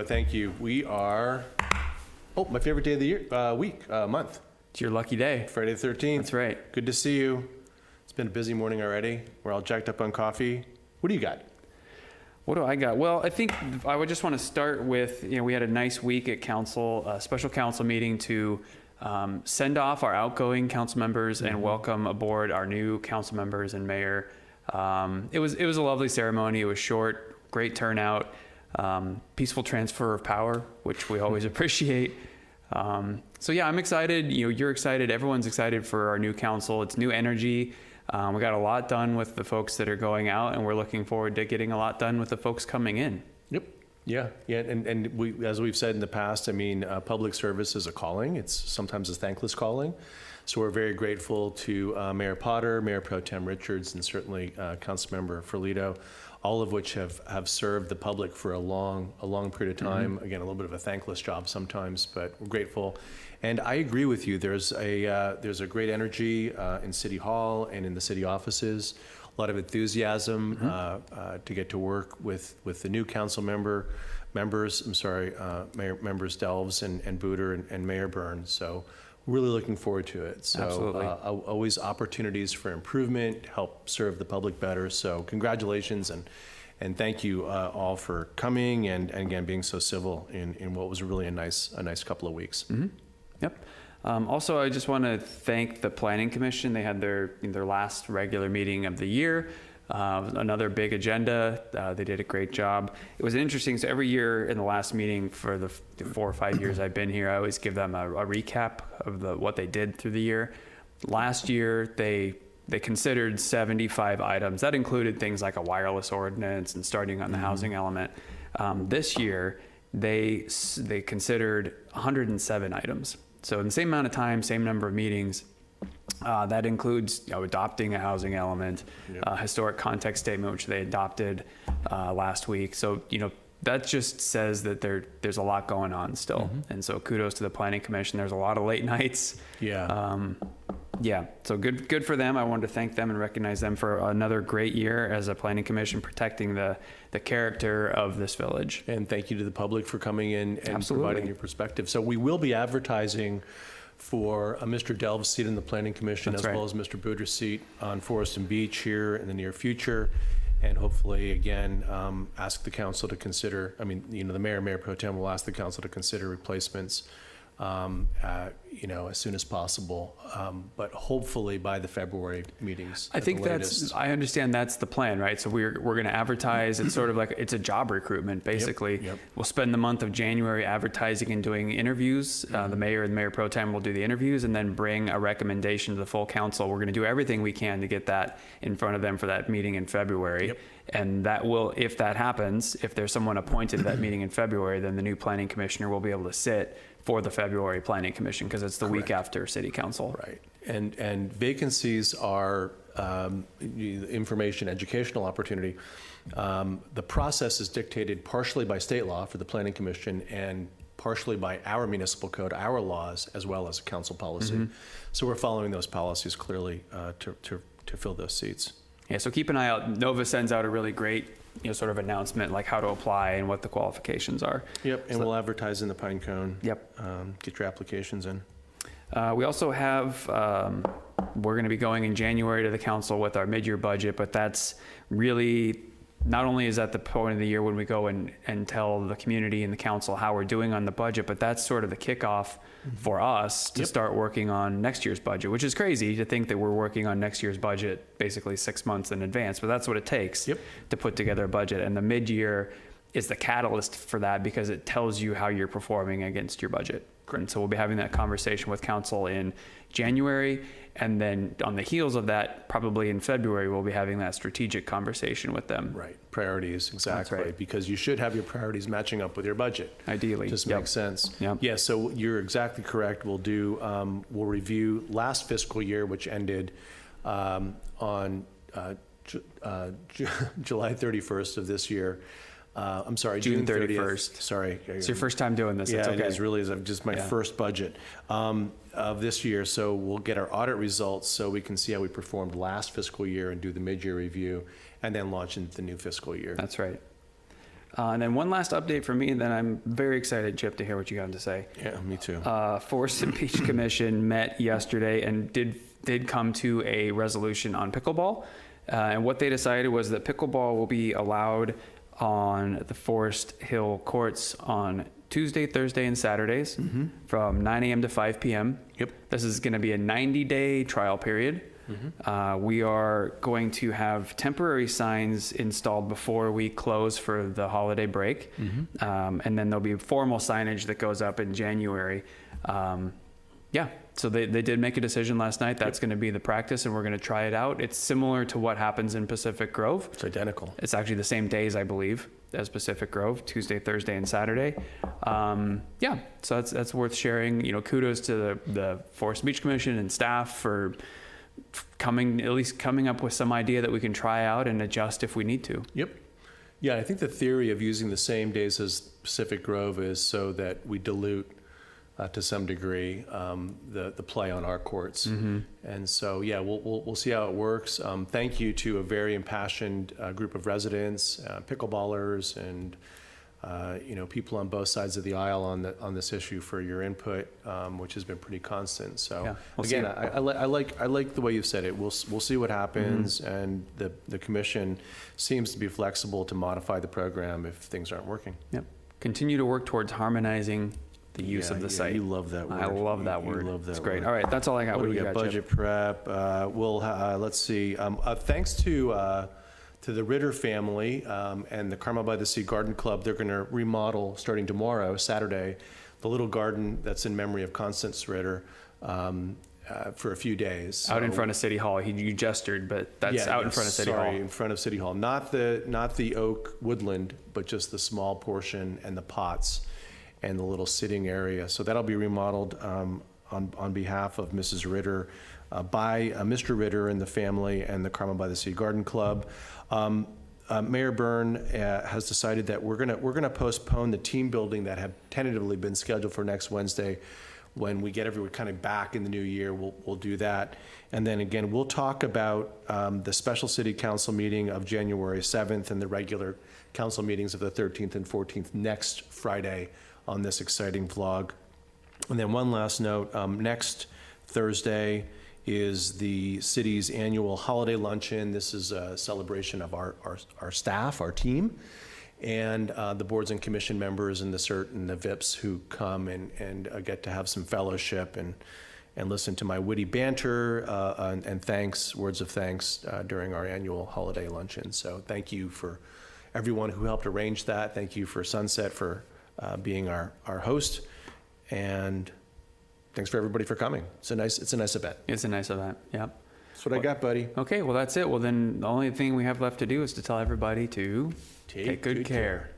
thank you. We are, my favorite day of the year, month. It's your lucky day. Friday the 13th. That's right. Good to see you. It's been a busy morning already. We're all jacked up on coffee. What do you got? What do I got? Well, I think I would just want to start with, we had a nice week at council, a special council meeting to send off our outgoing council members and welcome aboard our new council members and mayor. It was a lovely ceremony. It was short, great turnout, peaceful transfer of power, which we always appreciate. So yeah, I'm excited. You're excited. Everyone's excited for our new council. It's new energy. We got a lot done with the folks that are going out, and we're looking forward to getting a lot done with the folks coming in. Yep. Yeah. And we, as we've said in the past, public service is a calling. It's sometimes a thankless calling. So we're very grateful to Mayor Potter, Mayor Pro Tem Richards, and certainly Councilmember Ferlito, all of which have served the public for a long period of time. Mm-hmm. Again, a little bit of a thankless job sometimes, but we're grateful. And I agree with you. There's a great energy in City Hall and in the city offices. A lot of enthusiasm to get to work with the new council members. Mayor members Delves and Booter and Mayor Burns. So really looking forward to it. So absolutely. Always opportunities for improvement, help serve the public better. So congratulations and thank you all for coming and again being so civil in what was really a nice couple of weeks. Mm-hmm. Yep. Also, I just want to thank the Planning Commission. They had their last regular meeting of the year. Another big agenda. They did a great job. It was interesting. So every year in the last meeting for the 4 or 5 years I've been here, I always give them a recap of what they did through the year. Last year, they considered 75 items. That included things like a wireless ordinance and starting on the housing element. This year, they considered 107 items. So in the same amount of time, same number of meetings, that includes adopting a housing element, historic context statement, which they adopted last week. So, that just says that there's a lot going on still. Mm-hmm. And so kudos to the Planning Commission. There's a lot of late nights. Yeah. So good for them. I wanted to thank them and recognize them for another great year as a Planning Commission protecting the character of this village. And thank you to the public for coming in and absolutely providing your perspective. So we will be advertising for Mr. Delves' seat in the Planning Commission. That's as well as Mr. Booter's seat on Forest and Beach here in the near future. And hopefully, again, ask the council to consider, the Mayor Pro Tem will ask the council to consider replacements as soon as possible, but hopefully by the February meetings. I think I understand that's the plan, right? So we're going to advertise. It's sort of like, it's a job recruitment, basically. Yep. We'll spend the month of January advertising and doing interviews. The mayor and Mayor Pro Tem will do the interviews and then bring a recommendation to the full council. We're going to do everything we can to get that in front of them for that meeting in February. Yep. And that will, if that happens, if there's someone appointed to that meeting in February, then the new planning commissioner will be able to sit for the February Planning Commission because it's the week after City Council. Right. And vacancies are information, educational opportunity. The process is dictated partially by state law for the Planning Commission and partially by our municipal code, our laws, as well as council policy. Mm-hmm. So we're following those policies clearly to fill those seats. Yeah, so keep an eye out. Nova sends out a really great sort of announcement like how to apply and what the qualifications are. Yep, and we'll advertise in the Pine Cone. Yep. Get your applications in. We also have, we're going to be going in January to the council with our mid-year budget, but that's really, not only is that the point of the year when we go and tell the community and the council how we're doing on the budget, but that's sort of the kickoff for us to start working on next year's budget, which is crazy to think that we're working on next year's budget basically 6 months in advance, but that's what it takes to put together a budget. And the mid-year is the catalyst for that because it tells you how you're performing against your budget. And so we'll be having that conversation with council in January. And then on the heels of that, probably in February, we'll be having that strategic conversation with them. Right. Priorities, exactly. That's right. Because you should have your priorities matching up with your budget. Ideally. Just makes sense. Yep. Yeah, so you're exactly correct. We'll review last fiscal year, which ended on July 31st of this year. I'm sorry, June 31st. Sorry. It's your first time doing this. Yeah, it's okay. It is really just my first budget of this year. So we'll get our audit results so we can see how we performed last fiscal year and do the mid-year review and then launch into the new fiscal year. That's right. And then one last update from me, and then I'm very excited, Chip, to hear what you got to say. Yeah, me too. Forest and Beach Commission met yesterday and did come to a resolution on pickleball. And what they decided was that pickleball will be allowed on the Forest Hill courts on Tuesday, Thursday, and Saturdays from 9 a.m. to 5 p.m. Yep. This is going to be a 90-day trial period. We are going to have temporary signs installed before we close for the holiday break. And then there'll be formal signage that goes up in January. Yeah, so they did make a decision last night. That's going to be the practice, and we're going to try it out. It's similar to what happens in Pacific Grove. It's identical. It's actually the same days, I believe, as Pacific Grove, Tuesday, Thursday, and Saturday. Yeah, so that's worth sharing. You know, kudos to the Forest Beach Commission and staff for coming up with some idea that we can try out and adjust if we need to. Yep. Yeah, I think the theory of using the same days as Pacific Grove is so that we dilute to some degree the play on our courts. And so, yeah, we'll see how it works. Thank you to a very impassioned group of residents, pickleballers, and people on both sides of the aisle on this issue for your input, which has been pretty constant. So Yeah, we'll again, see. I like the way you said it. We'll see what happens, and the commission seems to be flexible to modify the program if things aren't working. Yep. Continue to work towards harmonizing the use of the site. You love that word. I love that You word. love that It's great. word. All right, that's all I got. What do we got, got? Chip? Budget prep. Let's see. Thanks to the Ritter family and the Carmel-by-the-Sea Garden Club. They're going to remodel starting tomorrow, Saturday, the little garden that's in memory of Constance Ritter for a few days. Out in front of City Hall. You gestured, but that's out in front of City Hall. In front of City Hall. Not the oak woodland, but just the small portion and the pots and the little sitting area. So that'll be remodeled on behalf of Mrs. Ritter by Mr. Ritter and the family and the Carmel-by-the-Sea Garden Club. Mayor Byrne has decided that we're gonna postpone the team building that had tentatively been scheduled for next Wednesday. When we get everyone kind of back in the new year, we'll do that. And then again, we'll talk about the special city council meeting of January 7th and the regular council meetings of the 13th and 14th next Friday on this exciting vlog. And then one last note, next Thursday is the city's annual holiday luncheon. This is a celebration of our staff, our team, and the boards and commission members and the CERT and the VIPs who come and get to have some fellowship and listen to my witty banter and words of thanks during our annual holiday luncheon. So thank you for everyone who helped arrange that. Thank you for Sunset for being our host, and thanks for everybody for coming. It's a nice event. It's a nice event. Yep. That's what I got, buddy. Okay, well, that's it. Well, then the only thing we have left to do is to tell everybody to take good care.